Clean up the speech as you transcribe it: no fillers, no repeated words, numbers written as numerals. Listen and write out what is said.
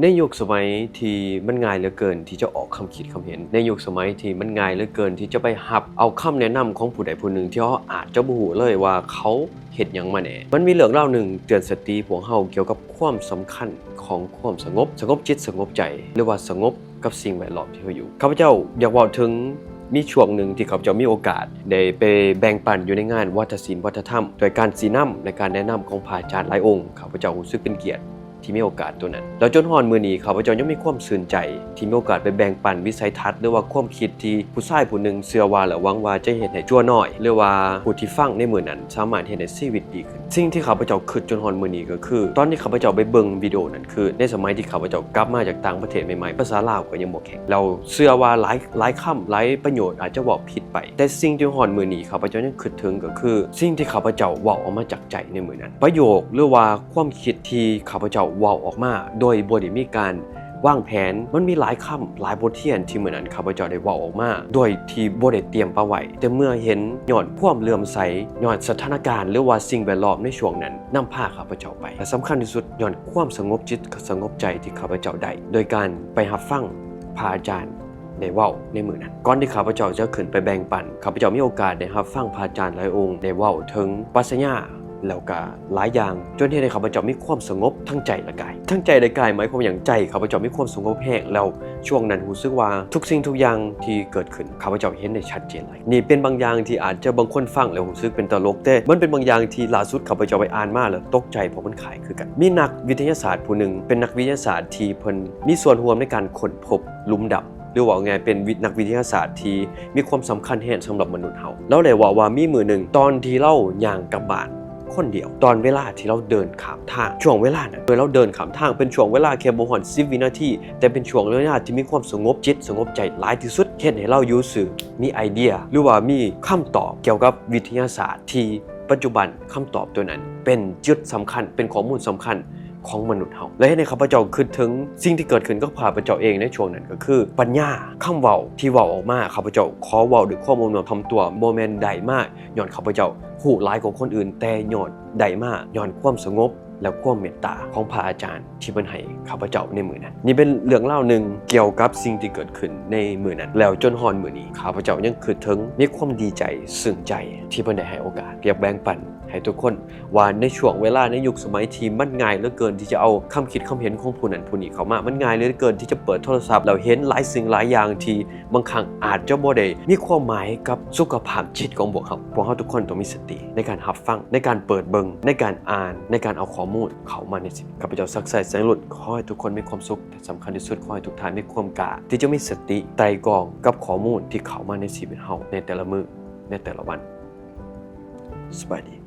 ในยุคสมัยที่มันง่ายเหลือเกินที่จะออกคำคิดคำเห็นในยุคสมัยที่มันง่ายเหลือเกินที่จะไปหับเอาคำแนะนำของผู้ใดผู้หนึ่งที่เขาอาจจะบ่ฮู้เลยว่าเขาเฮ็ดหยังมาแหน่มันมีเรื่องเล่าหนึ่งเตือนสติพวกเฮาเกี่ยวกับความสำคัญของความสงบจิตสงบใจหรือว่าสงบกับสิ่งแวดล้อมที่เฮาอยู่ข้าพเจ้าอยากเว้าถึงมีช่วงหนึ่งที่ข้าพเจ้ามีโอกาสได้ไปแบ่งปันอยู่ในงานวัฒนศิลป์วัฒนธรรมโดยการสีน้ำและการแนะนำของพระอาจารย์หลายองค์ข้าพเจ้ารู้สึกเป็นเกียรติที่มีโอกาสตัวนั้นแล้วจนฮอดมื้อนี้ข้าพเจ้ายังมีความซื่นใจที่มีโอกาสไปแบ่งปันวิสัยทัศน์หรือว่าความคิดที่ผู้ชายผู้หนึ่งเชื่อว่าและหวังว่าจะเฮ็ดให้ชั่วน้อยหรือว่าผู้ที่ฟังในมื้อนั้นสามารถเฮ็ดให้ชีวิตดีขึ้นสิ่งที่ข้าพเจ้าคิดจนฮอดมื้อนี้ก็คือตอนที่ข้าพเจ้าไปเบิ่งวิดีโอนั้นคือในสมัยที่ข้าพเจ้ากลับมาจากต่างประเทศใหม่ๆภาษาลาวก็ยังบ่แข็งเราเชื่อว่าหลายคำหลายประโยชน์อาจจะเว้าผิดไปแต่สิ่งที่ฮอดมื้อนี้ข้าพเจ้ายังคิดถึงก็คือสิ่งที่ข้าพเจ้าเว้าออกมาจากใจในมื้อนั้นประโยคหรือว่าความคิดที่ข้าพเจ้าเว้าออกมาโดยบ่ได้มีการวางแผนมันมีหลายคำหลายบทเรียนที่เหมือนนั้นข้าพเจ้าได้เว้าออกมาโดยที่บ่ได้เตรียมเอาไว้แต่เมื่อเห็นย้อนความเลื่อมใสย้อนสถานการณ์หรือว่าสิ่งแวดล้อมในช่วงนั้นนำพาข้าพเจ้าไปและสำคัญที่สุดย้อนความสงบจิตสงบใจที่ข้าพเจ้าได้โดยการไปรับฟังพระอาจารย์ได้เว้าในมื้อนั้นก่อนที่ข้าพเจ้าจะขึ้นไปแบ่งปันข้าพเจ้ามีโอกาสได้รับฟังพระอาจารย์หลายองค์ได้เว้าถึงปรัชญาแล้วก็หลายอย่างจนที่ให้ข้าพเจ้ามีความสงบทั้งใจและกายทั้งใจและกายหมายความอย่างใจข้าพเจ้ามีความสงบแห้งแล้วช่วงนั้นรู้สึกว่าทุกสิ่งทุกอย่างที่เกิดขึ้นข้าพเจ้าเห็นได้ชัดเจนเลยนี่เป็นบางอย่างที่อาจจะบางคนฟังแล้วรู้สึกเป็นตลกแต่มันเป็นบางอย่างที่ล่าสุดข้าพเจ้าไปอ่านมาแล้วตกใจเพราะมันคล้ายคือกันมีนักวิทยาศาสตร์ผู้หนึ่งเป็นนักวิทยาศาสตร์ที่เพิ่นมีส่วนร่วมในการค้นพบหลุมดำหรือว่าไงเป็นนักวิทยาศาสตร์ที่มีความสำคัญแห่งสำหรับมนุษย์เฮาแล้วได้ว่ามีมื้อนึงตอนที่เราย่างกลับบ้านคนเดียวตอนเวลาที่เราเดินข้ามทางช่วงเวลานั้นเราเดินข้ามทางเป็นช่วงเวลาแค่บ่ฮอด10 วินาทีแต่เป็นช่วงเวลาที่มีความสงบจิตสงบใจหลายที่สุดเฮ็ดให้เรารู้สึกมีไอเดียหรือว่ามีคำตอบเกี่ยวกับวิทยาศาสตร์ที่ปัจจุบันคำตอบตัวนั้นเป็นจุดสำคัญเป็นข้อมูลสำคัญของมนุษย์เฮาและให้ข้าพเจ้าคิดถึงสิ่งที่เกิดขึ้นกับข้าพเจ้าเองในช่วงนั้นก็คือปัญญาคำเว้าที่เว้าออกมาข้าพเจ้าขอเว้าด้วยความถ่อมตัวบ่แม่นใดมากย้อนข้าพเจ้าฮู้หลายกว่าคนอื่นแต่ย้อนใดมากย้อนความสงบและความเมตตาของพระอาจารย์ที่เพิ่นให้ข้าพเจ้าในมื้อนั้นนี่เป็นเรื่องเล่าหนึ่งเกี่ยวกับสิ่งที่เกิดขึ้นในมื้อนั้นแล้วจนฮอดมื้อนี้ข้าพเจ้ายังคิดถึงมีความดีใจซึ้งใจที่เพิ่นได้ให้โอกาสเรียกแบ่งปันให้ทุกคนว่าในช่วงเวลาในยุคสมัยที่มันง่ายเหลือเกินที่จะเอาคำคิดคำเห็นของผู้นั้นผู้นี้เข้ามามันง่ายเหลือเกินที่จะเปิดโทรศัพท์แล้วเห็นหลายสิ่งหลายอย่างที่บางครั้งอาจจะบ่ได้มีความหมายกับสุขภาพจิตของพวกเขาทุกคนต้องมีสติในการรับฟังในการเปิดเบิ่งในการอ่านในการเอาข้อมูลเข้ามาในชีวิตข้าพเจ้าซักไซ้แสงหลุดขอให้ทุกคนมีความสุขแต่สำคัญที่สุดขอให้ทุกท่านมีความกล้าที่จะมีสติไตร่ตรองกับข้อมูลที่เข้ามาในชีวิตเฮาในแต่ละมื้อในแต่ละวันสวัสดี